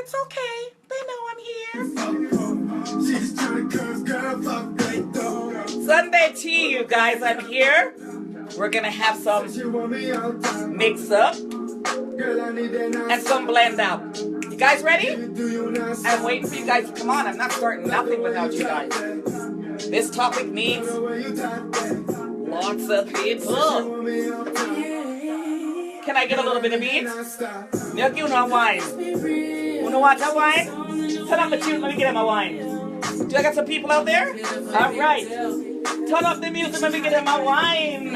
it's okay. They know I'm here. Sunday tea, you guys. I'm here. We're going to have some mix up and some blend out. You guys ready? I'm waiting for you guys to come on. I'm not starting nothing without you guys. This topic needs lots of people. Can I get a little bit of beat? Milk, you know wine. You know what? That wine? Turn up the tune. Let me get in my wine. Do I got some people out there? All right. Turn up the music. Let me get in my wine.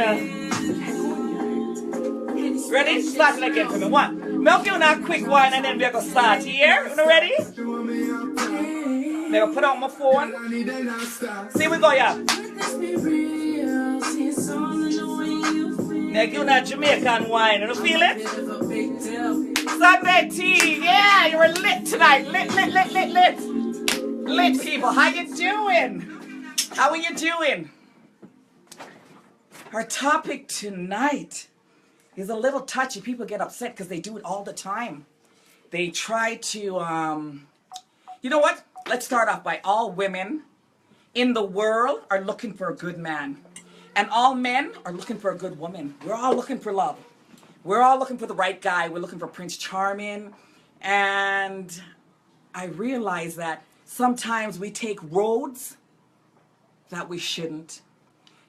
Ready? Start it again for me. One. Milk, you know, quick wine, and then we're going to start here. You know, ready? Now put on my phone. See, we go, yeah. Now give that Jamaican wine. You feel it? Sunday tea. Yeah, you're lit tonight. Lit. Lit people. How you doing? How are you doing? Our topic tonight is a little touchy. People get upset because they do it all the time. They try to, you know what? Let's start off by all women in the world are looking for a good man. And all men are looking for a good woman. We're all looking for love. We're all looking for the right guy. We're looking for Prince Charming. And I realize that sometimes we take roads that we shouldn't.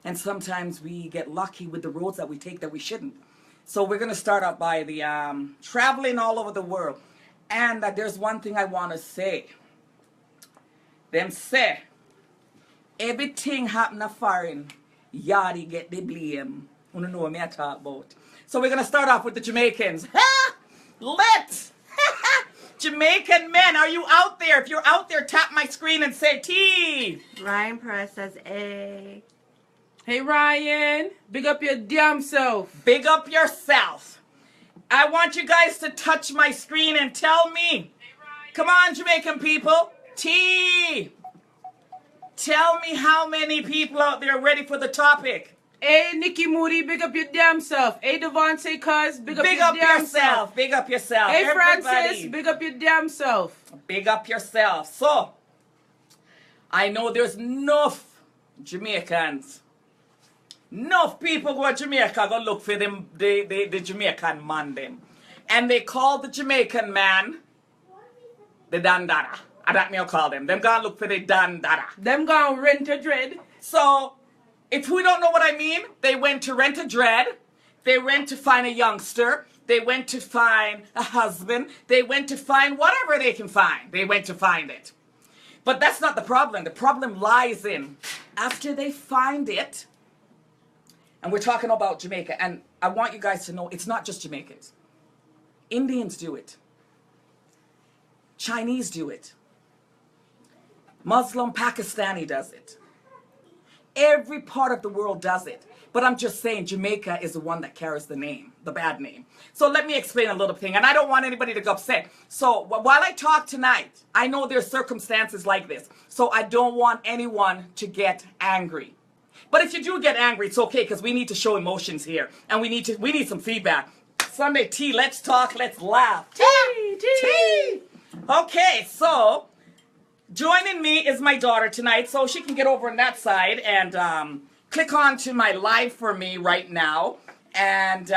And sometimes we get lucky with the roads that we take that we shouldn't. So we're going to start out by the traveling all over the world. And there's one thing I want to say. Them say, everything happen a foreign, yardy get the blame. You know what I talk about. So we're going to start off with the Jamaicans. Lit! Jamaican men, are you out there? If you're out there, tap my screen and say T. Ryan Press says A. Hey Ryan, big up your damn self. Big up yourself. I want you guys to touch my screen and tell me. Come on, Jamaican people. T. Tell me how many people out there are ready for the topic. Hey Nikki Moody, big up your damn self. Hey Devontae Cuz, big up your damn self. Big up yourself. Hey Everybody. Francis, big up your damn self. Big up yourself. So, I know there's enough Jamaicans. Enough people go to Jamaica go look for them the Jamaican man them. And they call the Jamaican man the Dandara. That me call them. Them gonna look for the Dandara. Them gonna rent a dread. So, if we don't know what I mean, they went to rent a dread. They went to find a youngster. They went to find a husband. They went to find whatever they can find. They went to find it. But that's not the problem. The problem lies in after they find it. And we're talking about Jamaica. And I want you guys to know it's not just Jamaicans. Indians do it. Chinese do it. Muslim Pakistani does it. Every part of the world does it. But I'm just saying Jamaica is the one that carries the name, the bad name. So let me explain a little thing. And I don't want anybody to get upset. So while I talk tonight, I know there's circumstances like this. So I don't want anyone to get angry. But if you do get angry, it's okay because we need to show emotions here. And we need some feedback. Sunday tea, let's talk, let's laugh. Tea. Okay, so joining me is my daughter tonight, so she can get over on that side and click on to my live for me right now. And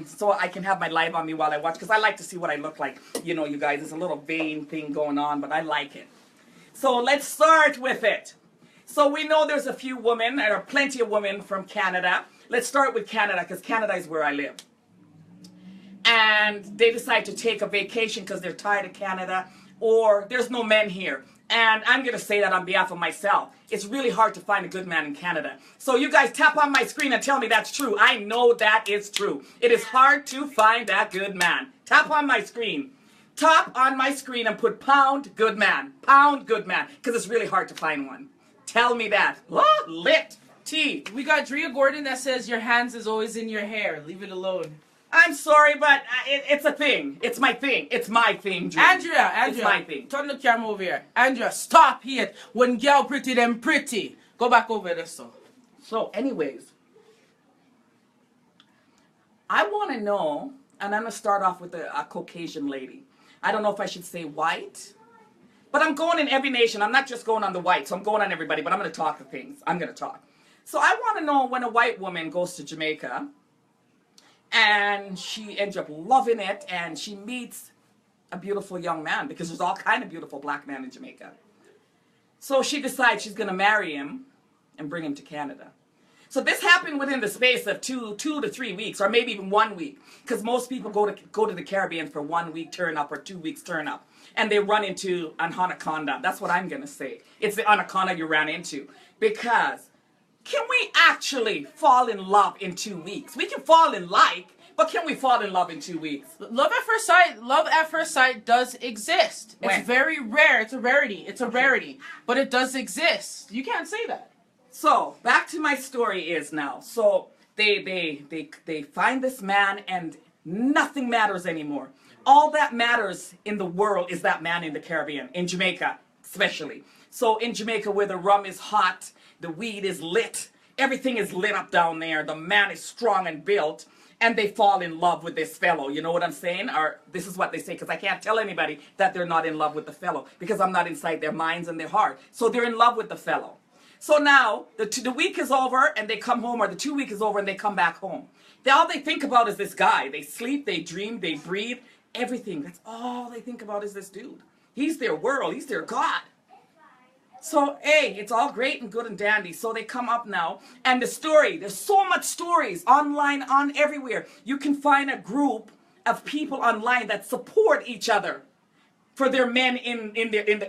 so I can have my live on me while I watch, because I like to see what I look like. You know, you guys, there's a little vein thing going on, but I like it. So let's start with it. So we know there's a few women, there are plenty of women from Canada. Let's start with Canada, because Canada is where I live. And they decide to take a vacation because they're tired of Canada, or there's no men here. And I'm going to say that on behalf of myself. It's really hard to find a good man in Canada. So you guys tap on my screen and tell me that's true. I know that is true. It is hard to find that good man. Tap on my screen. Tap on my screen and put pound good man. Pound good man. Because it's really hard to find one. Tell me that. Oh, lit. T. We got Drea Gordon that says your hands is always in your hair. Leave it alone. I'm sorry, but it's a thing. It's my thing. It's my thing, Drew. Andrea. It's my thing. Turn the camera over here. Andrea, stop here. When girl pretty, them pretty. Go back over there, so. So, anyways, I want to know, and I'm going to start off with a Caucasian lady. I don't know if I should say white. But I'm going in every nation. I'm not just going on the white, so I'm going on everybody, but I'm going to talk the things. I'm going to talk. So I want to know when a white woman goes to Jamaica and she ends up loving it and she meets a beautiful young man, because there's all kind of beautiful black men in Jamaica. So she decides she's going to marry him and bring him to Canada. So this happened within the space of two to 3 weeks, or maybe even 1 week, because most people go to the Caribbean for 1 week turn up or 2 weeks turn up, and they run into an anaconda. That's what I'm gonna say. It's the anaconda you ran into, because can we actually fall in love in 2 weeks? We can fall in like, but can we fall in love in 2 weeks? Love at first sight does exist. When? It's very rare. It's a rarity. It's a rarity, but it does exist. You can't say that. So back to my story is now. So they find this man and nothing matters anymore. All that matters in the world is that man in the Caribbean, in Jamaica especially. So in Jamaica, where the rum is hot, the weed is lit, everything is lit up down there. The man is strong and built, and they fall in love with this fellow. You know what I'm saying? Or this is what they say, because I can't tell anybody that they're not in love with the fellow, because I'm not inside their minds and their heart. So they're in love with the fellow. So now the week is over and they come home, or the 2 week is over and they come back home. All they think about is this guy. They sleep, they dream, they breathe, everything. That's all they think about is this dude. He's their world. He's their God. So, hey, it's all great and good and dandy. So they come up now, and the story, there's so much stories online, on everywhere. You can find a group of people online that support each other for their men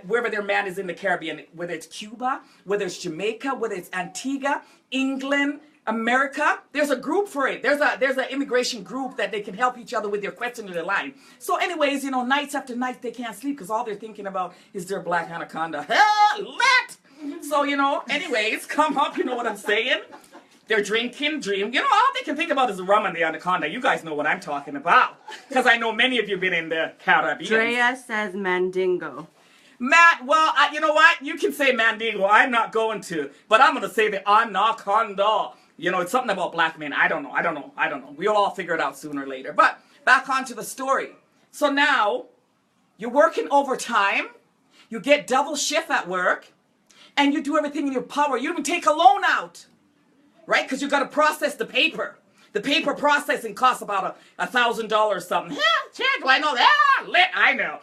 wherever their man is in the Caribbean, whether it's Cuba, whether it's Jamaica, whether it's Antigua, England, America. There's a group for it. There's an immigration group that they can help each other with their question in their line. So anyways, you know, nights after nights they can't sleep because all they're thinking about is their black anaconda. Hell, let! So, you know, anyways, come up, you know what I'm saying? They're drinking, dream. You know, all they can think about is the rum and the anaconda. You guys know what I'm talking about. Because I know many of you have been in the Caribbean. Drea says Mandingo. Matt, well, you know what? You can say Mandingo. I'm not going to. But I'm going to say the anaconda. You know, it's something about black men. I don't know. We'll all figure it out sooner or later. But back onto the story. So now, you're working overtime. You get double shift at work. And you do everything in your power. You even take a loan out. Right? Because you got to process the paper. The paper processing costs about $1,000 or something. Yeah, check, do I know that? I know.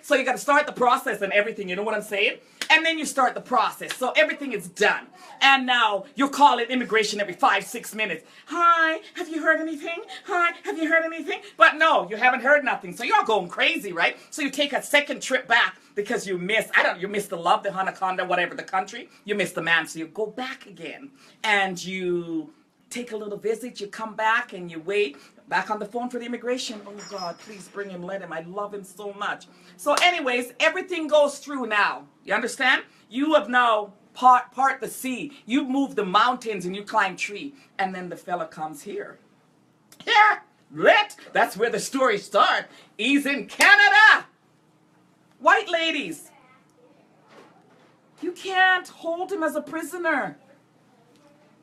So you got to start the process and everything. You know what I'm saying? And then you start the process. So everything is done. And now you call it immigration every 5-6 minutes. Hi, have you heard anything? Hi, have you heard anything? But no, you haven't heard nothing. So you're going crazy, right? So you take a second trip back because you miss the love, the anaconda, whatever the country. You miss the man. So you go back again. And you take a little visit, you come back and you wait, back on the phone for the immigration. Oh God, please bring him, let him. I love him so much. So anyways, everything goes through now. You understand? You have now part the sea. You move the mountains and you climb tree. And then the fella comes here. Here, that's where the story starts. He's in Canada. White ladies, you can't hold him as a prisoner.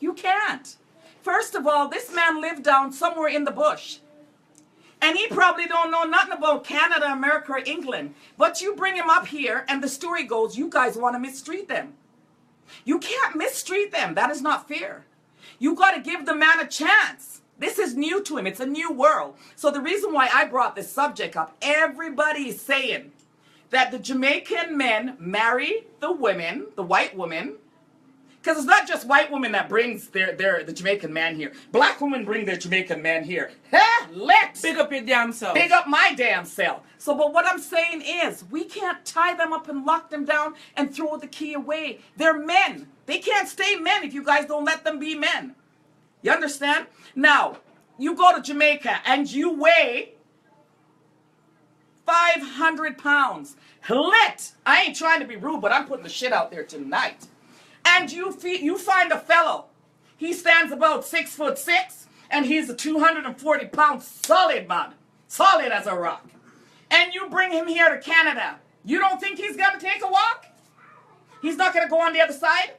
You can't. First of all, this man lived down somewhere in the bush. And he probably don't know nothing about Canada, America, or England. But you bring him up here, and the story goes, you guys want to mistreat them. You can't mistreat them. That is not fair. You got to give the man a chance. This is new to him. It's a new world. So the reason why I brought this subject up, everybody is saying that the Jamaican men marry the women, the white women. Because it's not just white women that brings the Jamaican man here. Black women bring their Jamaican man here. Let's Big up your damn self. big up my damn self. So, but what I'm saying is, we can't tie them up and lock them down and throw the key away. They're men. They can't stay men if you guys don't let them be men. You understand? Now, you go to Jamaica and you weigh 500 pounds. I ain't trying to be rude, but I'm putting the shit out there tonight. And you find a fellow. He stands about 6'6", and he's a 240-pound solid man. Solid as a rock. And you bring him here to Canada. You don't think he's going to take a walk? He's not going to go on the other side?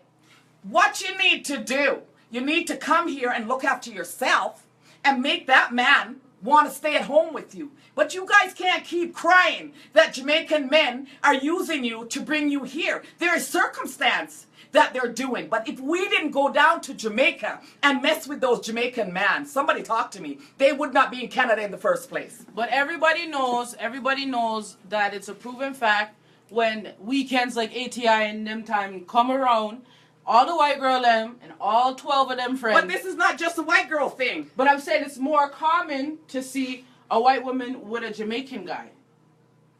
What you need to do, you need to come here and look after yourself and make that man want to stay at home with you. But you guys can't keep crying that Jamaican men are using you to bring you here. There is circumstance that they're doing. But if we didn't go down to Jamaica and mess with those Jamaican men, somebody talk to me, they would not be in Canada in the first place. But everybody knows that it's a proven fact when weekends like ATI and them time come around, all the white girl them and all 12 of them friends. But this is not just a white girl thing. But I'm saying it's more common to see a white woman with a Jamaican guy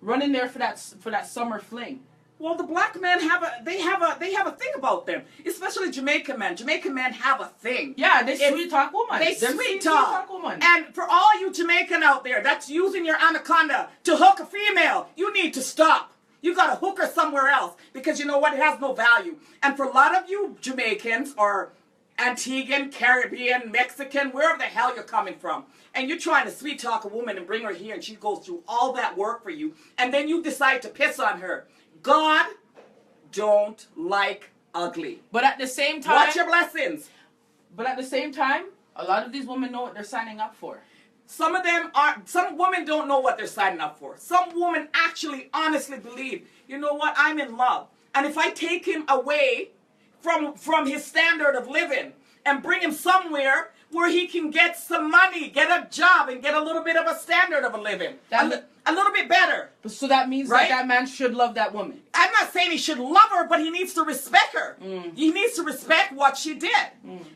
running there for that summer fling. Well, the black men have a thing about them, especially Jamaican men. Jamaican men have a thing. Yeah, they sweet talk woman. They sweet talk woman. And for all you Jamaican out there that's using your anaconda to hook a female, you need to stop. You got to hook her somewhere else because you know what? It has no value. And for a lot of you Jamaicans or Antiguan, Caribbean, Mexican, wherever the hell you're coming from, and you're trying to sweet talk a woman and bring her here and she goes through all that work for you, and then you decide to piss on her. God don't like ugly. But at the same time, watch your blessings. But at the same time, a lot of these women know what they're signing up for. Some women don't know what they're signing up for. Some women actually honestly believe, you know what, I'm in love. And if I take him away from his standard of living and bring him somewhere where he can get some money, get a job, and get a little bit of a standard of a living. A little bit better. So that means right? that man should love that woman. I'm not saying he should love her, but he needs to respect her. He needs to respect what she did.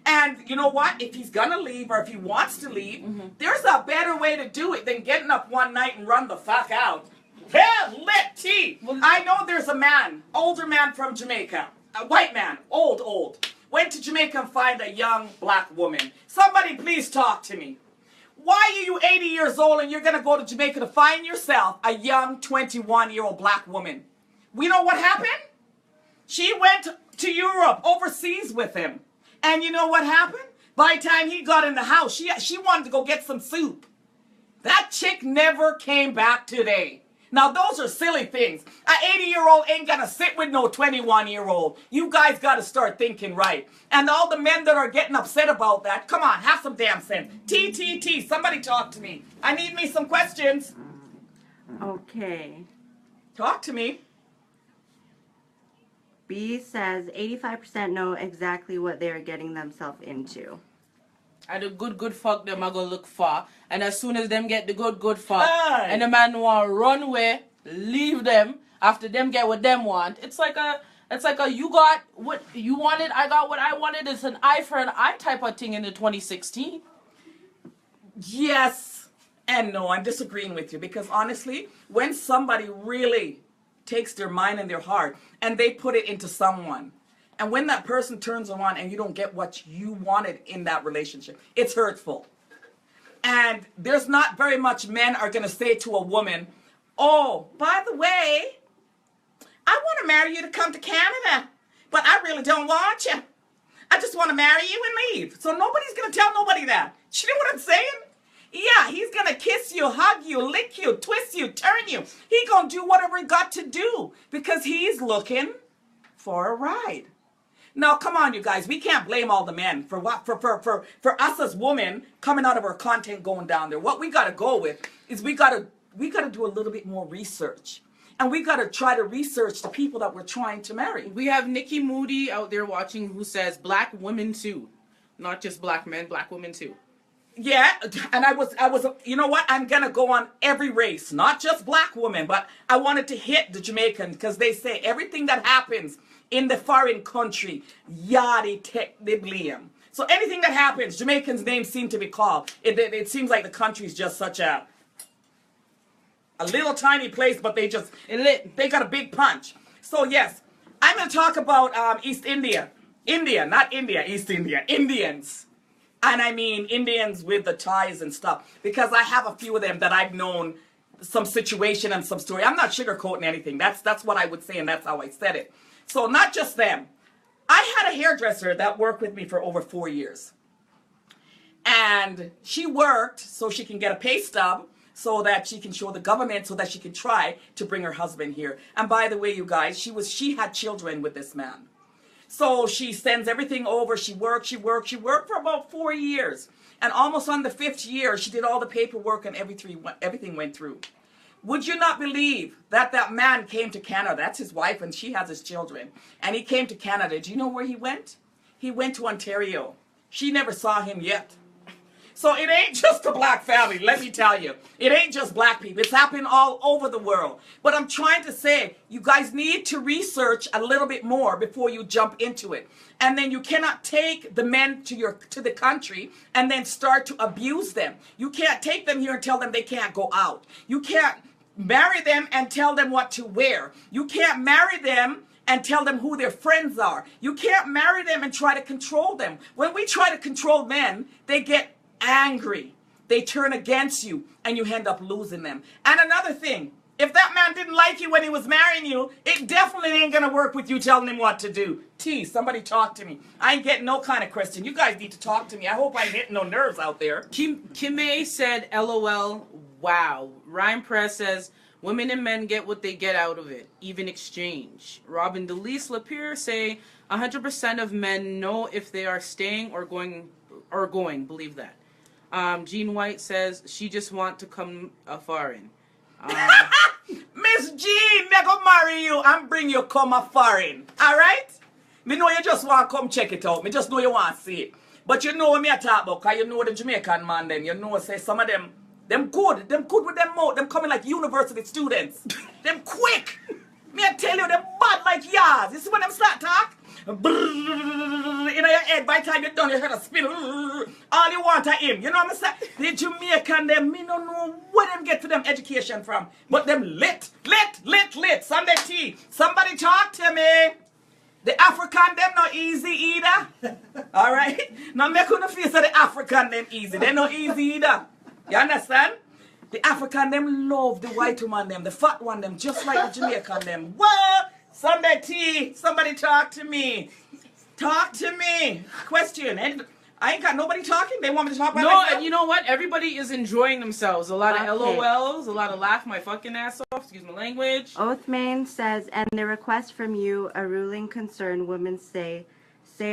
And you know what? If he's going to leave or if he wants to leave, there's a better way to do it than getting up one night and run the fuck out. Hell, let tea. Well, I know there's a man, older man from Jamaica, a white man, old, went to Jamaica and find a young black woman. Somebody please talk to me. Why are you 80 years old and you're going to go to Jamaica to find yourself a young 21-year-old black woman? We know what happened? She went to Europe, overseas with him. And you know what happened? By the time he got in the house, she wanted to go get some soup. That chick never came back today. Now, those are silly things. An 80-year-old ain't going to sit with no 21-year-old. You guys got to start thinking right. And all the men that are getting upset about that, come on, have some damn sense. T. Somebody talk to me. I need me some questions. Okay. Talk to me. B says 85% know exactly what they're getting themselves into. And the good fuck them are gonna look for. And as soon as them get the good fuck, and the man want run away, leave them after them get what them want. It's like a you got what you wanted, I got what I wanted. It's an eye for an eye type of thing in the 2016. Yes and no. I'm disagreeing with you because honestly, when somebody really takes their mind and their heart and they put it into someone, and when that person turns around and you don't get what you wanted in that relationship, it's hurtful. And there's not very much men are going to say to a woman, oh, by the way, I want to marry you to come to Canada, but I really don't want you. I just want to marry you and leave. So nobody's going to tell nobody that. You know what I'm saying? Yeah, he's going to kiss you, hug you, lick you, twist you, turn you. He going to do whatever he got to do because he's looking for a ride. Now, come on, you guys. We can't blame all the men for what for us as women coming out of our content going down there. What we got to go with is we got to do a little bit more research. And we got to try to research the people that we're trying to marry. We have Nikki Moody out there watching who says black women too. Not just black men, black women too. Yeah, and I was, you know what? I'm going to go on every race, not just black women, but I wanted to hit the Jamaican because they say everything that happens in the foreign country, yadi tek de blame. So anything that happens, Jamaicans' names seem to be called. It seems like the country's just such a little tiny place, but they got a big punch. So yes, I'm going to talk about East India. Not India, East India. Indians. And I mean Indians with the ties and stuff. Because I have a few of them that I've known some situation and some story. I'm not sugarcoating anything. That's what I would say, and that's how I said it. So not just them. I had a hairdresser that worked with me for over 4 years. And she worked so she can get a pay stub so that she can show the government so that she can try to bring her husband here. And by the way, you guys, she had children with this man. So she sends everything over. She worked for about 4 years. And almost on the 5th year, she did all the paperwork and everything went through. Would you not believe that that man came to Canada? That's his wife, and she has his children. And he came to Canada. Do you know where he went? He went to Ontario. She never saw him yet. So it ain't just a black family, let me tell you. It ain't just black people. It's happening all over the world. But I'm trying to say, you guys need to research a little bit more before you jump into it. And then you cannot take the men to the country and then start to abuse them. You can't take them here and tell them they can't go out. You can't marry them and tell them what to wear. You can't marry them and tell them who their friends are. You can't marry them and try to control them. When we try to control men, they get angry. They turn against you and you end up losing them. And another thing, if that man didn't like you when he was marrying you, it definitely ain't gonna work with you telling him what to do. Somebody talk to me. I ain't getting no kind of question. You guys need to talk to me. I hope I ain't hitting no nerves out there. Kime said, LOL, wow. Ryan Press says, women and men get what they get out of it, even exchange. Robin DeLise Lapierre say, 100% of men know if they are staying or going, believe that. Jean White says, she just want to come a foreign. Miss Jean, me go marry you and bring you come a foreign. Alright? Me know you just want to come check it out. Me just know you want to see it. But you know what me I talk about, because you know the Jamaican man them. You know, say some of them good with them mouth. Them coming like university students. Them quick. Me I tell you, them bad like yars. You see when them start talk? In your head, by the time you're done, you're gonna spin. All you want are him. You know what I'm saying? The Jamaican, them, me don't know where them get to them education from. But them lit. Sunday tea. Somebody talk to me. The African, them not easy either. Alright? Now make you feel so the African, them easy. They not easy either. You understand? The African, them love the white woman, them. The fat one, them. Just like the Jamaican, them. What? Sunday tea. Somebody talk to me. Talk to me. Question. I ain't got nobody talking. They want me to talk about myself. No, you know what? Everybody is enjoying themselves. A lot of LOLs, a lot of laugh my fucking ass off. Excuse my language. Oathmain says, and the request from you, a ruling concern, women say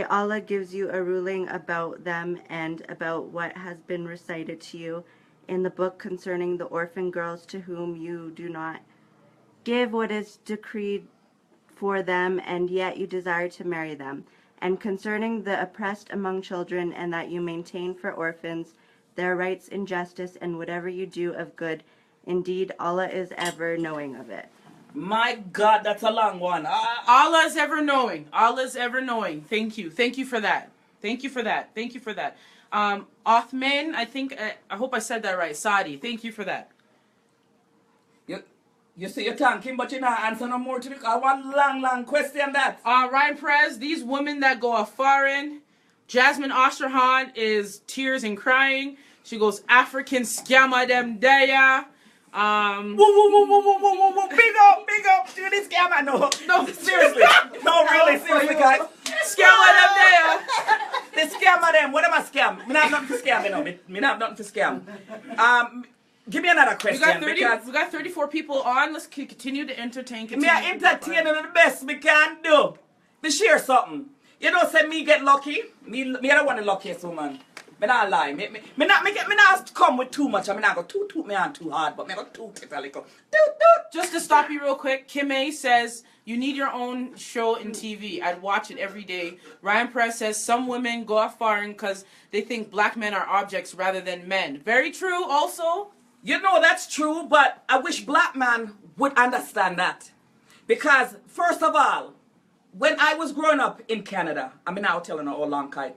Allah gives you a ruling about them and about what has been recited to you in the book concerning the orphan girls to whom you do not give what is decreed for them, and yet you desire to marry them, and concerning the oppressed among children, and that you maintain for orphans their rights in justice, and whatever you do of good, indeed Allah is ever knowing of it. My God, that's a long one. Allah is ever knowing. Allah is ever knowing. Thank you for that. Thank you for that. Othman, I hope I said that right. Saadi, thank you for that. You say you're thanking, but you're not answering no more to me. I want long question that. Ryan Perez, these women that go a foreign. Jasmine Osterhan is tears and crying. She goes, African scammer them there. Whoa. Big up. Do this scammer. No, seriously. No, really, seriously, guys. Scammer them there. The scammer them. What am I scam? Me not have nothing to scam, you know. Me not have nothing to scam. Give me another question. We got 34 people on. Let's continue to entertain. Me are entertaining the best we can do. Me share something. You know, say me get lucky. Me I don't want the luckiest woman. Me not lie. Me not come with too much. I mean, not go toot me on too hard, but me go toot it a little. Toot. Just to stop you real quick, Kim A says, you need your own show in TV. I'd watch it every day. Ryan Press says, some women go off foreign because they think black men are objects rather than men. Very true also. You know, that's true, but I wish black man would understand that. Because, first of all, when I was growing up in Canada, I mean, I'll tell you a long time.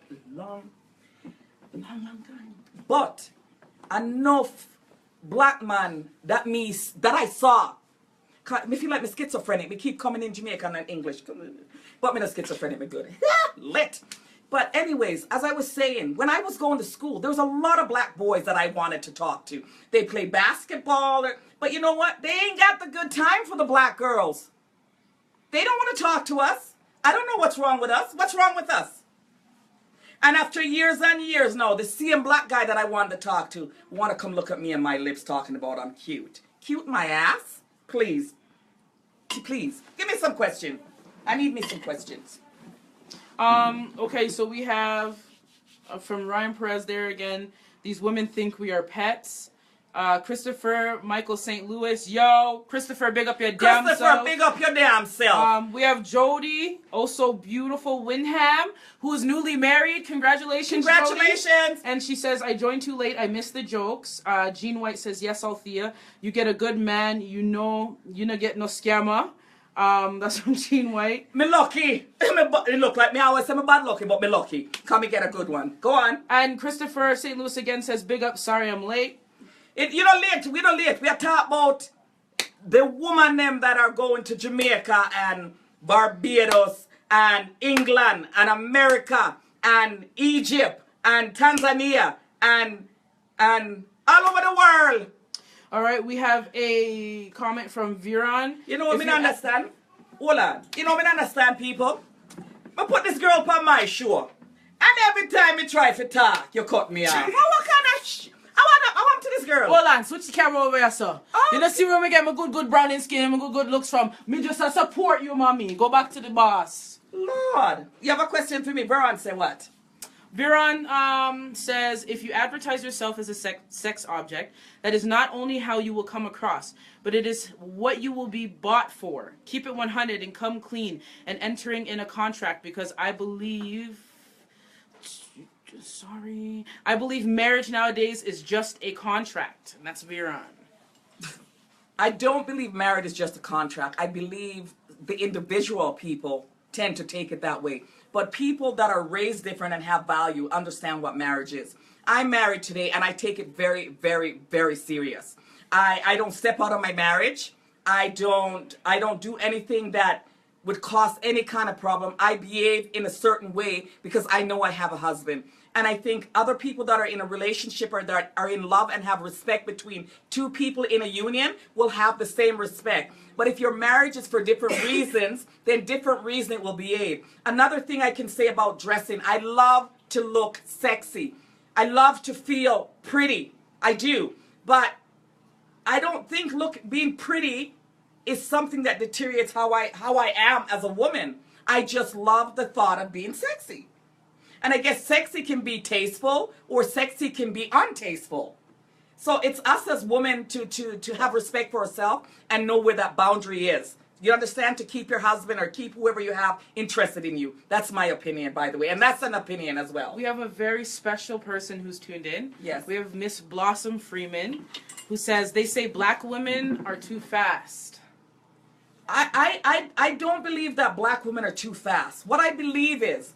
But enough black man that I saw, me feel like me schizophrenic. Me keep coming in Jamaican and English. But me not schizophrenic, me good. Lit. But anyways, as I was saying, when I was going to school, there was a lot of black boys that I wanted to talk to. They play basketball, but you know what? They ain't got the good time for the black girls. They don't want to talk to us. I don't know what's wrong with us. What's wrong with us? And after years and years now, the same black guy that I wanted to talk to want to come look at me and my lips talking about I'm cute. Cute my ass? Please. Please. Give me some questions. I need me some questions. Okay, so we have from Ryan Perez there again. These women think we are pets. Christopher Michael St. Louis. Yo, Christopher, big up your damn self. Christopher, big up your damn self. We have Jody, also beautiful Winham, who is newly married. Congratulations, Congratulations. Jody. And she says, I joined too late. I missed the jokes. Jean White says, yes, Althea. You get a good man. You know get no scammer. That's from Jean White. Me lucky. It look like me always say me bad lucky, but me lucky. Come me get a good one. Go on. And Christopher St. Louis again says, big up, sorry I'm late. You don't late. We don't late. We are talking about the woman them that are going to Jamaica and Barbados and England and America and Egypt and Tanzania and all over the world. All right, we have a comment from Viran. You know what I mean? Understand? Hold on. You know what I mean? Understand, people? I put this girl on my show, and every time you try to talk, you cut me off. What kind of I want to this girl. Hold on, switch the camera over here, sir. Oh. You know, see where me get my good browning skin, my good looks from. Me just support you, mommy. Go back to the boss. Lord. You have a question for me? Veron, say what? Viran says, if you advertise yourself as a sex object, that is not only how you will come across, but it is what you will be bought for. Keep it 100 and come clean and entering in a contract, because I believe marriage nowadays is just a contract. And that's Viran. I don't believe marriage is just a contract. I believe the individual people tend to take it that way. But people that are raised different and have value understand what marriage is. I'm married today and I take it very, very, very serious. I don't step out of my marriage. I don't do anything that would cause any kind of problem. I behave in a certain way because I know I have a husband. And I think other people that are in a relationship or that are in love and have respect between two people in a union will have the same respect. But if your marriage is for different reasons, then different reason it will behave. Another thing I can say about dressing, I love to look sexy. I love to feel pretty. I do. But I don't think being pretty is something that deteriorates how I am as a woman. I just love the thought of being sexy. And I guess sexy can be tasteful or sexy can be untasteful. So it's us as women to have respect for ourselves and know where that boundary is. You understand? To keep your husband or keep whoever you have interested in you. That's my opinion, by the way. And that's an opinion as well. We have a very special person who's tuned in. Yes. We have Miss Blossom Freeman, who says, they say black women are too fast. I don't believe that black women are too fast. What I believe is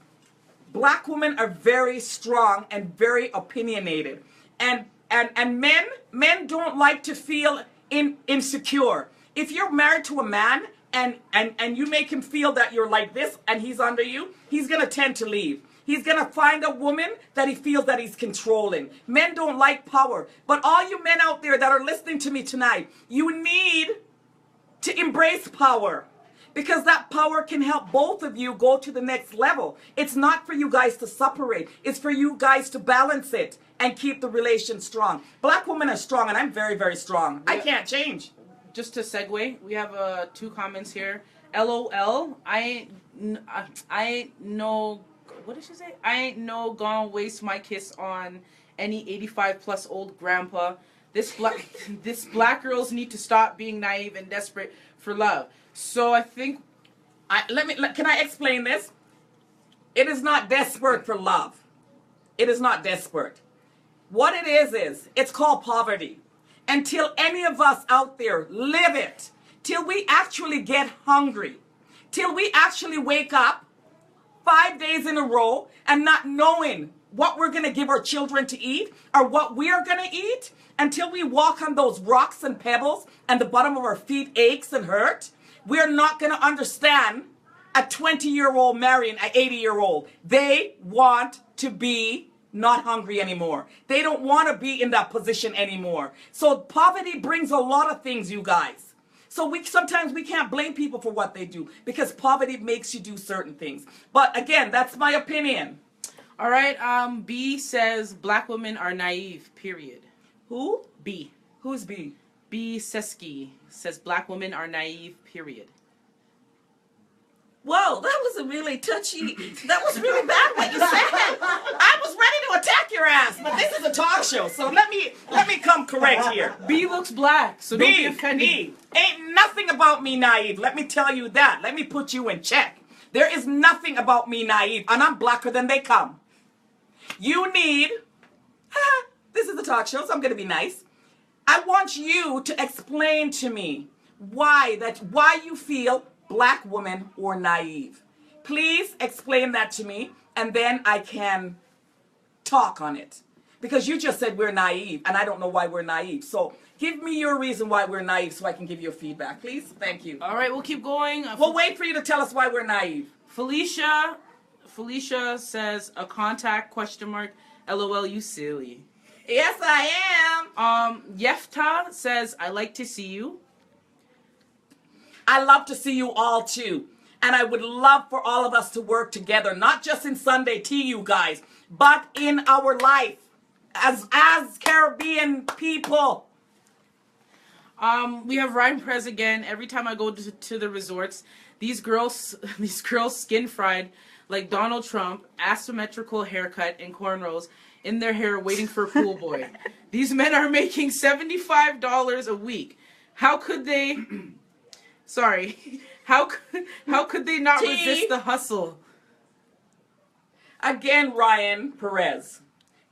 black women are very strong and very opinionated. And men don't like to feel insecure. If you're married to a man and you make him feel that you're like this and he's under you, he's going to tend to leave. He's going to find a woman that he feels that he's controlling. Men don't like power. But all you men out there that are listening to me tonight, you need to embrace power. Because that power can help both of you go to the next level. It's not for you guys to separate. It's for you guys to balance it and keep the relation strong. Black women are strong, and I'm very, very strong. I can't change. Just to segue, we have 2 comments here. LOL, I ain't no, what did she say? I ain't no gonna waste my kiss on any 85-plus old grandpa. This black girls need to stop being naive and desperate for love. So I think, can I explain this? It is not desperate for love. It is not desperate. What it is it's called poverty. Until any of us out there live it, till we actually get hungry, till we actually wake up 5 days in a row and not knowing what we're going to give our children to eat or what we are going to eat, until we walk on those rocks and pebbles and the bottom of our feet aches and hurt, we're not going to understand a 20-year-old marrying an 80-year-old. They want to be not hungry anymore. They don't want to be in that position anymore. So poverty brings a lot of things, you guys. So sometimes we can't blame people for what they do because poverty makes you do certain things. But again, that's my opinion. All right. B says black women are naive, period. Who? B. Who's B? B. Seski says black women are naive, period. Whoa, that was a really touchy, that was really bad what you said. I was ready to attack your ass, but this is a talk show, so let me come correct here. B looks black, so don't be offended. B, ain't nothing about me naive, let me tell you that. Let me put you in check. There is nothing about me naive, and I'm blacker than they come. You need, this is a talk show, so I'm going to be nice. I want you to explain to me why you feel black women or naive. Please explain that to me, and then I can talk on it. Because you just said we're naive, and I don't know why we're naive. So give me your reason why we're naive so I can give you a feedback, please. Thank you. All right, we'll keep going. We'll wait for you to tell us why we're naive. Felicia says a contact ? LOL, you silly. Yes, I am. Yefta says I like to see you. I love to see you all too. And I would love for all of us to work together, not just in Sunday tea, you guys, but in our life as Caribbean people. We have Ryan Prez again. Every time I go to the resorts, these girls skin fried like Donald Trump, asymmetrical haircut and cornrows in their hair waiting for pool boy. These men are making $75 a week. How could they how could they not resist the hustle? Again, Ryan Perez.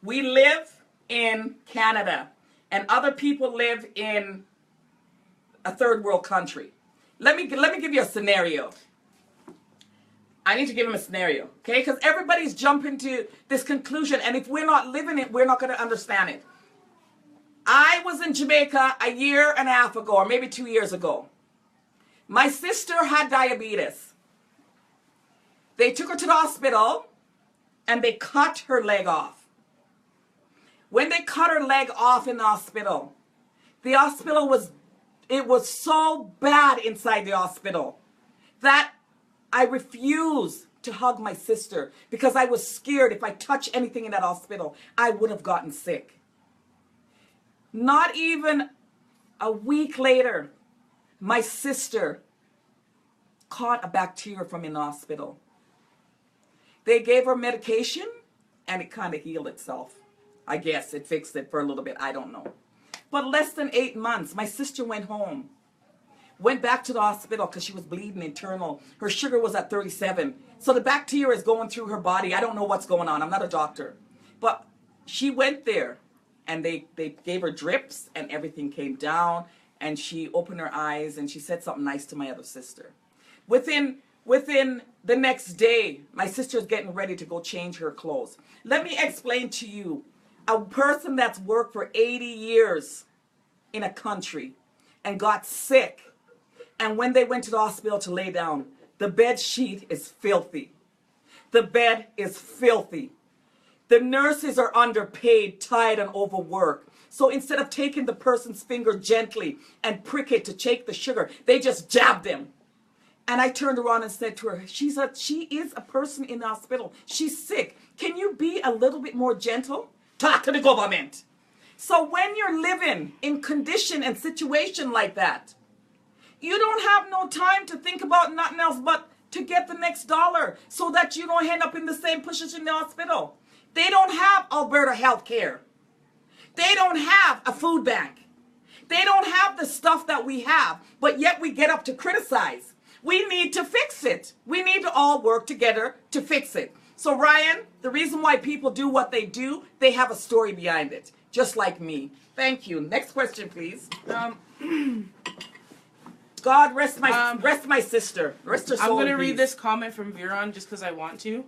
We live in Canada and other people live in a third world country. Let me give you a scenario. I need to give him a scenario, okay? Because everybody's jumping to this conclusion, and if we're not living it, we're not going to understand it. I was in Jamaica a year and a half ago, or maybe 2 years ago. My sister had diabetes. They took her to the hospital, and they cut her leg off. When they cut her leg off in the hospital it was so bad inside the hospital that I refused to hug my sister because I was scared if I touched anything in that hospital, I would have gotten sick. Not even a week later, my sister caught a bacteria from in the hospital. They gave her medication and it kind of healed itself. I guess it fixed it for a little bit. I don't know. But less than 8 months, my sister went home. Went back to the hospital because she was bleeding internal. Her sugar was at 37. So the bacteria is going through her body. I don't know what's going on. I'm not a doctor. But she went there and they gave her drips and everything came down. And she opened her eyes and she said something nice to my other sister. Within the next day, my sister's getting ready to go change her clothes. Let me explain to you, a person that's worked for 80 years in a country and got sick, and when they went to the hospital to lay down, the bed sheet is filthy. The bed is filthy. The nurses are underpaid, tired, and overworked. So instead of taking the person's finger gently and prick it to shake the sugar, they just jabbed them. And I turned around and said to her, she is a person in the hospital. She's sick. Can you be a little bit more gentle? Talk to the government. So when you're living in condition and situation like that, you don't have no time to think about nothing else but to get the next dollar so that you don't end up in the same position in the hospital. They don't have Alberta health care. They don't have a food bank. They don't have the stuff that we have, but yet we get up to criticize. We need to fix it. We need to all work together to fix it. So Ryan, the reason why people do what they do, they have a story behind it, just like me. Thank you. Next question, please. God rest my sister. Rest her soul. I'm going to read this comment from Viron just because I want to.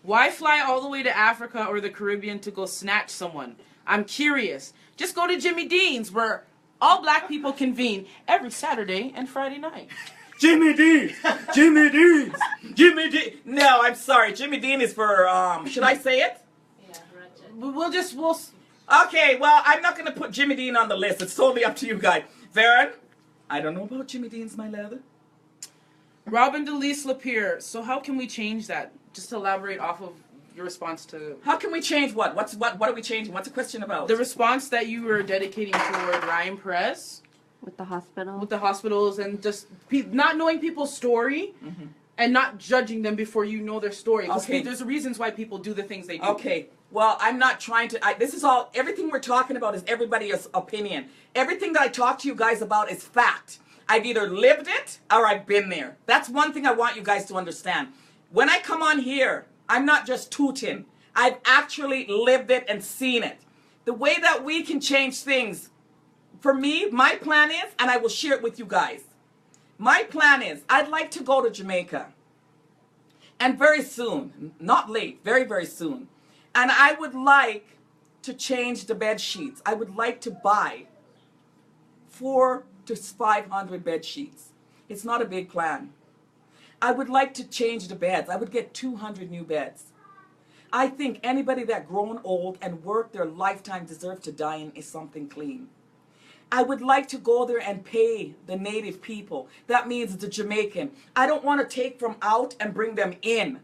Why fly all the way to Africa or the Caribbean to go snatch someone? I'm curious. Just go to Jimmy Dean's where all black people convene every Saturday and Friday night. Jimmy Dean! Jimmy Dean! Jimmy Dean! No, I'm sorry. Jimmy Dean is for, should I say it? Yeah, we'll Okay, well, I'm not going to put Jimmy Dean on the list. It's totally up to you guys. Varen, I don't know about Jimmy Dean's, my love. Robin DeLise Lapierre. So how can we change that? Just to elaborate off of your response to... How can we change what? What are we changing? What's the question about? The response that you were dedicating toward Ryan Perez. With the hospital? With the hospitals and just not knowing people's story and not judging them before you know their story. Okay. There's reasons why people do the things they do. Okay. Well, I'm not trying to, this is all, everything we're talking about is everybody's opinion. Everything that I talk to you guys about is fact. I've either lived it or I've been there. That's one thing I want you guys to understand. When I come on here, I'm not just tooting. I've actually lived it and seen it. The way that we can change things, for me, my plan is, and I will share it with you guys. My plan is, I'd like to go to Jamaica. And very soon, not late, very, very soon. And I would like to change the bed sheets. I would like to buy 400 to 500 bed sheets. It's not a big plan. I would like to change the beds. I would get 200 new beds. I think anybody that grown old and worked their lifetime deserves to die in something clean. I would like to go there and pay the native people. That means the Jamaican. I don't want to take from out and bring them in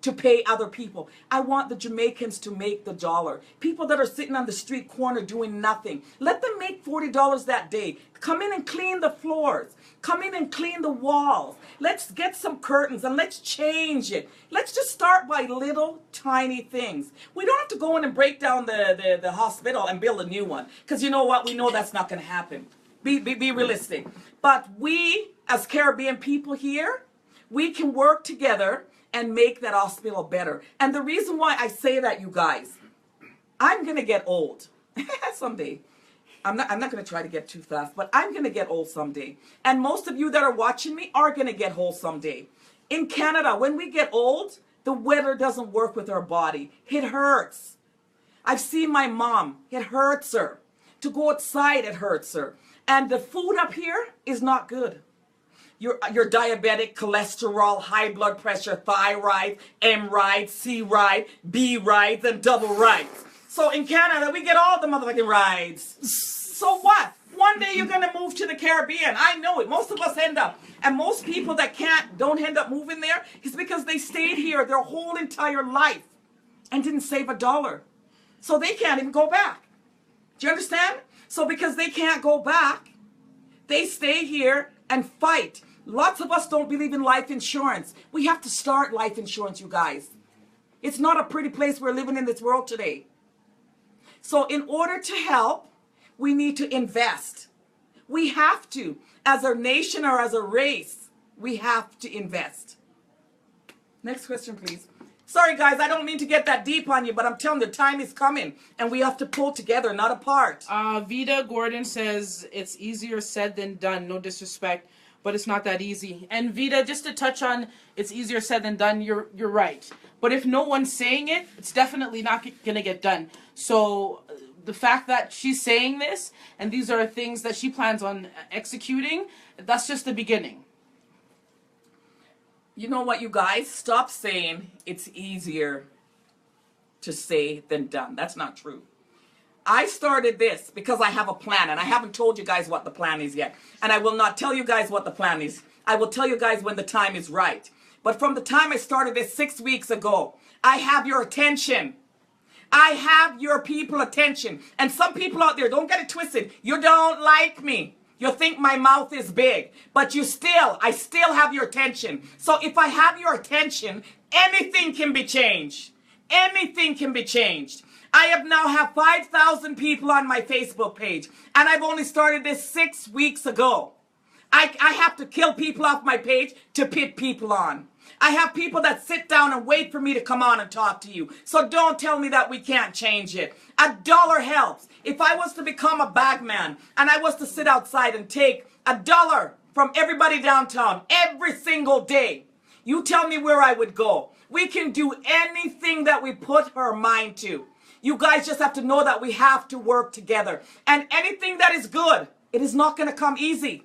to pay other people. I want the Jamaicans to make the dollar. People that are sitting on the street corner doing nothing. Let them make $40 that day. Come in and clean the floors. Come in and clean the walls. Let's get some curtains and let's change it. Let's just start by little tiny things. We don't have to go in and break down the hospital and build a new one. Because you know what? We know that's not going to happen. Be realistic. But we, as Caribbean people here, we can work together and make that hospital better. And the reason why I say that, you guys, I'm going to get old someday. I'm not going to try to get too fast, but I'm going to get old someday. And most of you that are watching me are going to get old someday. In Canada, when we get old, the weather doesn't work with our body. It hurts. I've seen my mom. It hurts her. To go outside, it hurts her. And the food up here is not good. Your diabetic, cholesterol, high blood pressure, thyroid, M-ride, C-ride, B-rides, and double rides. So in Canada, we get all the motherfucking rides. So what? One day you're going to move to the Caribbean. I know it. Most of us end up. And most people that don't end up moving there is because they stayed here their whole entire life and didn't save $1. So they can't even go back. Do you understand? So because they can't go back, they stay here and fight. Lots of us don't believe in life insurance. We have to start life insurance, you guys. It's not a pretty place we're living in this world today. So in order to help, we need to invest. We have to. As a nation or as a race, we have to invest. Next question, please. Sorry, guys, I don't mean to get that deep on you, but I'm telling you, time is coming, and we have to pull together, not apart. Vida Gordon says, it's easier said than done. No disrespect, but it's not that easy. And Vida, just to touch on it's easier said than done, you're right. But if no one's saying it, it's definitely not going to get done. So the fact that she's saying this, and these are things that she plans on executing, that's just the beginning. You know what, you guys? Stop saying it's easier to say than done. That's not true. I started this because I have a plan, and I haven't told you guys what the plan is yet. And I will not tell you guys what the plan is. I will tell you guys when the time is right. But from the time I started this 6 weeks ago, I have your attention. I have your people attention. And some people out there, don't get it twisted. You don't like me. You think my mouth is big. But I still have your attention. So if I have your attention, anything can be changed. Anything can be changed. I have 5,000 people on my Facebook page. And I've only started this 6 weeks ago. I have to kill people off my page to put people on. I have people that sit down and wait for me to come on and talk to you. So don't tell me that we can't change it. $1 helps. If I was to become a bagman and I was to sit outside and take $1 from everybody downtown every single day, you tell me where I would go. We can do anything that we put our mind to. You guys just have to know that we have to work together. And anything that is good, it is not going to come easy.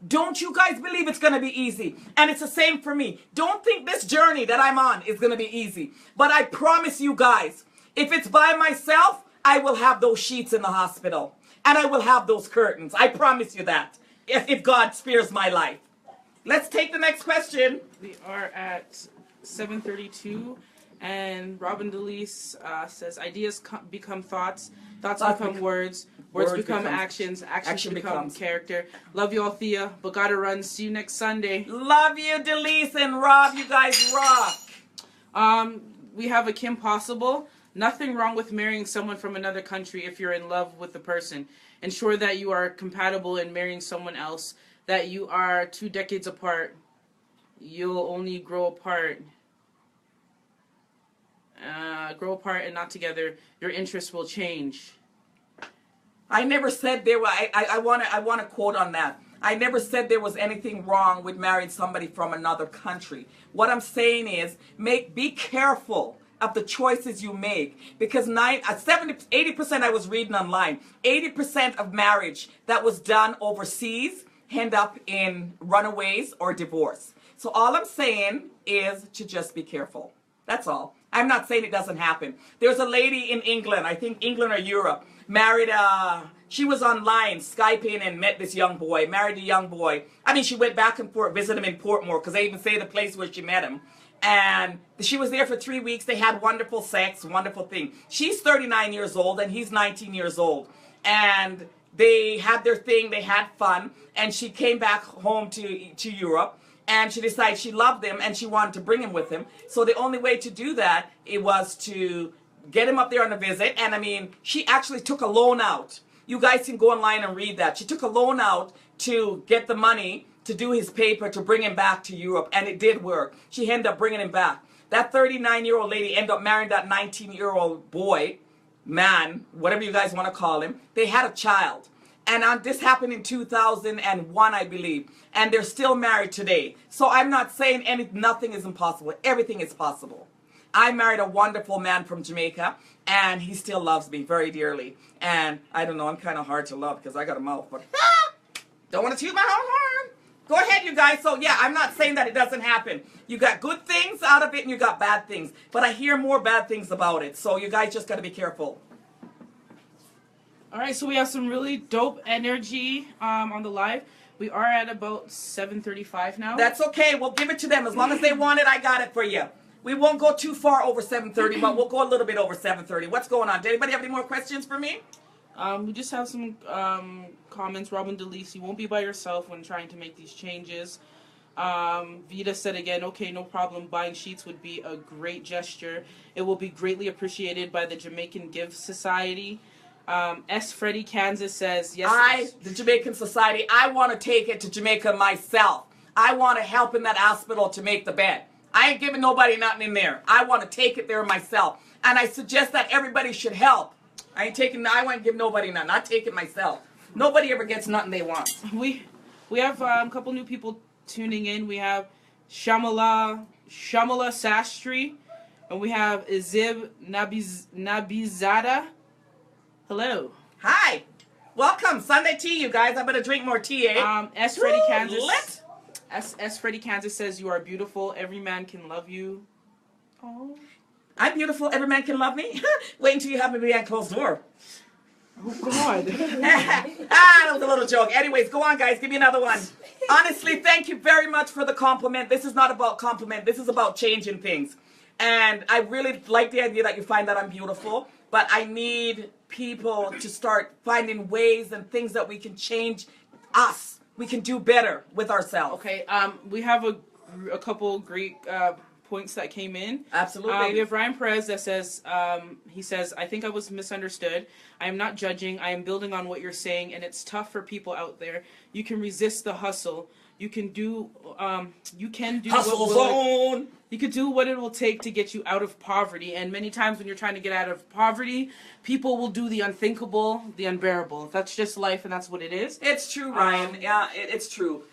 Don't you guys believe it's going to be easy? And it's the same for me. Don't think this journey that I'm on is going to be easy. But I promise you guys, if it's by myself, I will have those sheets in the hospital. And I will have those curtains. I promise you that. If God spares my life. Let's take the next question. We are at 7:32. And Robin DeLise says, ideas become thoughts, thoughts Thoughts become words, words become actions, actions become character. Love you, Althea, but gotta run. See you next Sunday. Love you, Delise and Rob. You guys rock. We have a Kim Possible. Nothing wrong with marrying someone from another country if you're in love with the person. Ensure that you are compatible in marrying someone else, that you are 2 decades apart. You'll only grow apart. Grow apart and not together. Your interests will change. I never said there were. I want to quote on that. I never said there was anything wrong with marrying somebody from another country. What I'm saying is, be careful of the choices you make, because 80% I was reading online, 80% of marriage that was done overseas end up in runaways or divorce. So all I'm saying is to just be careful. That's all. I'm not saying it doesn't happen. There's a lady in England, I think England or Europe, married she was online Skyping and met this young boy, married a young boy. I mean, she went back and forth, visited him in Portmore, because they even say the place where she met him. And she was there for 3 weeks. They had wonderful sex, wonderful thing. She's 39 years old and he's 19 years old. And they had their thing, they had fun, and she came back home to Europe. And she decided she loved him and she wanted to bring him with him. So the only way to do that, it was to get him up there on a visit. And I mean, she actually took a loan out. You guys can go online and read that. She took a loan out to get the money to do his paper to bring him back to Europe. And it did work. She ended up bringing him back. That 39-year-old lady ended up marrying that 19-year-old boy, man, whatever you guys want to call him. They had a child. And this happened in 2001, I believe. And they're still married today. So I'm not saying nothing is impossible. Everything is possible. I married a wonderful man from Jamaica, and he still loves me very dearly. And I don't know, I'm kind of hard to love because I got a mouth, but don't want to toot my own horn. Go ahead, you guys. So yeah, I'm not saying that it doesn't happen. You got good things out of it, and you got bad things. But I hear more bad things about it. So you guys just got to be careful. All right, so we have some really dope energy on the live. We are at about 7:35 now. That's okay. We'll give it to them. As long as they want it, I got it for you. We won't go too far over 7:30, but we'll go a little bit over 7:30. What's going on? Did anybody have any more questions for me? We just have some comments. Robin DeLise, you won't be by yourself when trying to make these changes. Vita said again, okay, no problem. Buying sheets would be a great gesture. It will be greatly appreciated by the Jamaican Give Society. S. Freddie Kansas says, yes. The Jamaican Society, I want to take it to Jamaica myself. I want to help in that hospital to make the bed. I ain't giving nobody nothing in there. I want to take it there myself. And I suggest that everybody should help. I won't give nobody nothing. I take it myself. Nobody ever gets nothing they want. We have a couple new people tuning in. We have Shamala Sastry, and we have Izib Nabizada. Hello. Hi. Welcome. Sunday tea, you guys. I better drink more tea, eh? S. Freddie Kansas. S. Freddie Kansas says, you are beautiful. Every man can love you. Oh. I'm beautiful. Every man can love me. Wait until you have me behind closed door. Oh, God. That was a little joke. Anyways, go on, guys. Give me another one. Honestly, thank you very much for the compliment. This is not about compliment. This is about changing things. And I really like the idea that you find that I'm beautiful. But I need people to start finding ways and things that we can change us. We can do better with ourselves. Okay. We have a couple great points that came in. Absolutely. We have Ryan Perez that says, he says, I think I was misunderstood. I am not judging. I am building on what you're saying, and it's tough for people out there. You can resist the hustle. You can do hustle zone. You could do what it will take to get you out of poverty. And many times when you're trying to get out of poverty, people will do the unthinkable, the unbearable. That's just life, and that's what it is. It's true, Ryan. Yeah, it's true.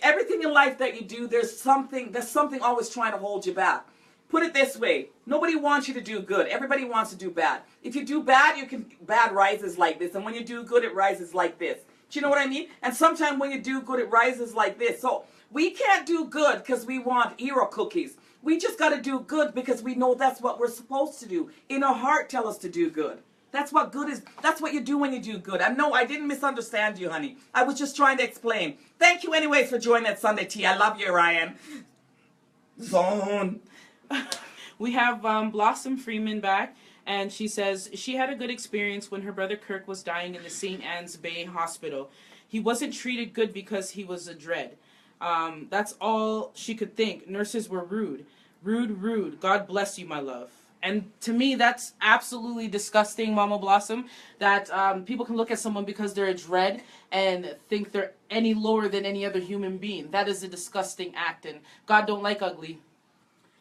Everything in life that you do, there's something always trying to hold you back. Put it this way. Nobody wants you to do good. Everybody wants to do bad. If you do bad, bad rises like this. And when you do good, it rises like this. Do you know what I mean? And sometimes when you do good, it rises like this. So we can't do good because we want hero cookies. We just got to do good because we know that's what we're supposed to do. In our heart, tell us to do good. That's what good is. That's what you do when you do good. And no, I didn't misunderstand you, honey. I was just trying to explain. Thank you anyways for joining that Sunday tea. I love you, Ryan. Zone. We have Blossom Freeman back, and she says she had a good experience when her brother Kirk was dying in the St. Anne's Bay Hospital. He wasn't treated good because he was a dread. That's all she could think. Nurses were rude. Rude, rude. God bless you, my love. And to me, that's absolutely disgusting, Mama Blossom, that people can look at someone because they're a dread and think they're any lower than any other human being. That is a disgusting act, and God don't like ugly.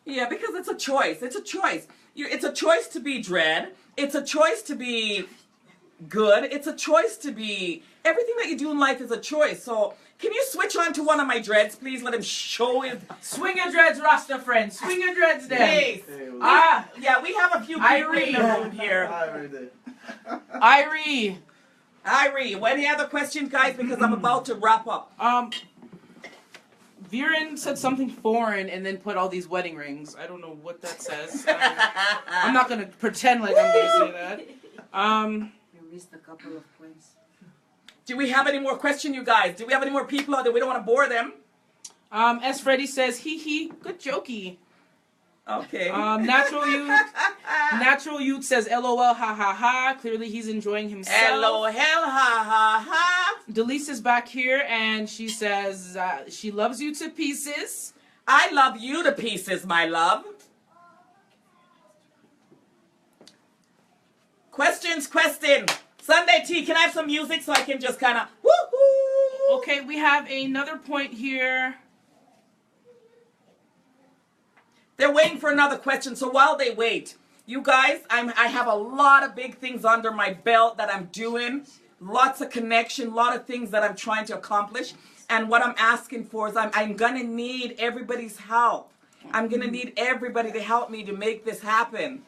Yeah, because it's a choice. It's a choice. It's a choice to be dread. It's a choice to be good. It's a choice to be... Everything that you do in life is a choice. So, can you switch on to one of my dreads, please? Let him show his... Swing your dreads, Rasta friend. Swing your dreads there. Please. Yeah, we have a few people in the room here. Irie, any other questions, guys? Because I'm about to wrap up. Viren said something foreign and then put all these wedding rings. I don't know what that says. I'm not going to pretend like I'm going to say that. You missed a couple of points. Do we have any more questions, you guys? Do we have any more people out there? We don't want to bore them. As Freddie says, hee hee, good jokey. Okay. Natural Youth says, LOL, ha ha ha. Clearly he's enjoying himself. LOL, ha ha ha. Delise is back here and she says she loves you to pieces. I love you to pieces, my love. Question. Sunday tea, can I have some music so I can just kind of woo-hoo? Okay, we have another point here. They're waiting for another question, so while they wait, you guys, I have a lot of big things under my belt that I'm doing. Lots of connection, a lot of things that I'm trying to accomplish. And what I'm asking for is I'm going to need everybody's help. I'm going to need everybody to help me to make this happen.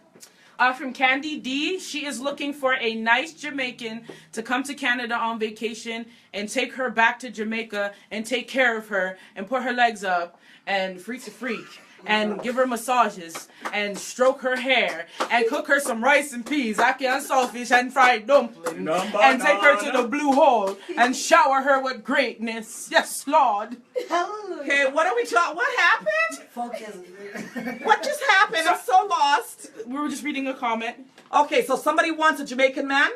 From Candy D, she is looking for a nice Jamaican to come to Canada on vacation and take her back to Jamaica and take care of her and put her legs up and freak the freak and give her massages and stroke her hair and cook her some rice and peas, ackee and saltfish and fried dumpling and take her to the blue hole and shower her with greatness. Yes, Lord. Okay, what are we talking? What happened? Focus. What just happened? I'm so lost. We were just reading a comment. Okay, so somebody wants a Jamaican man?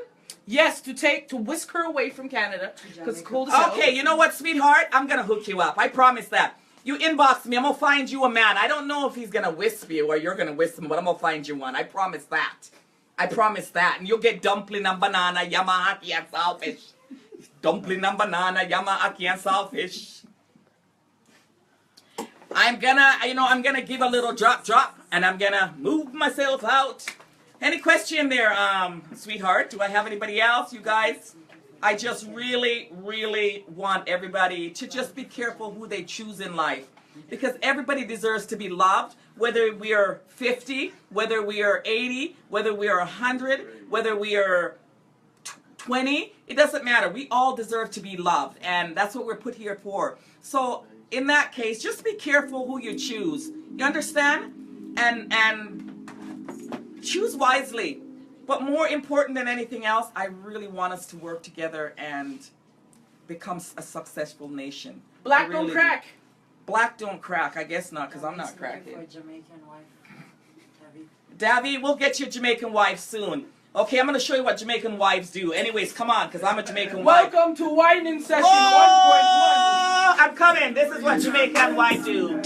Yes, to whisk her away from Canada because it's cold as hell. Okay, you know what, sweetheart? I'm going to hook you up. I promise that. You inbox me, I'm going to find you a man. I don't know if he's going to wisp you or you're going to wisp him, but I'm going to find you one. I promise that. I promise that. And you'll get dumpling and banana, yamahaki and saltfish. Dumpling and banana, yamahaki and saltfish. I'm gonna give a little drop, and I'm gonna move myself out. Any question there, sweetheart? Do I have anybody else, you guys? I just really, really want everybody to just be careful who they choose in life. Because everybody deserves to be loved, whether we are 50, whether we are 80, whether we are 100, whether we are 20. It doesn't matter. We all deserve to be loved, and that's what we're put here for. So, in that case, just be careful who you choose. You understand? And choose wisely. But more important than anything else, I really want us to work together and become a successful nation. Black don't crack. Black don't crack. I guess not, because I'm not cracking. For a Jamaican wife. Davy, we'll get you a Jamaican wife soon. Okay, I'm going to show you what Jamaican wives do. Anyways, come on, because I'm a Jamaican wife. Welcome to Whining Session 1.1. I'm coming. This is what Jamaican wives do.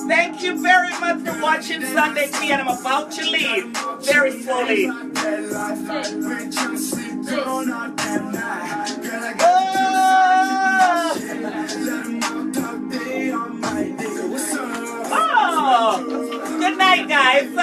Thank you very much for watching Sunday Tea, and I'm about to leave very slowly. Oh, good night, guys.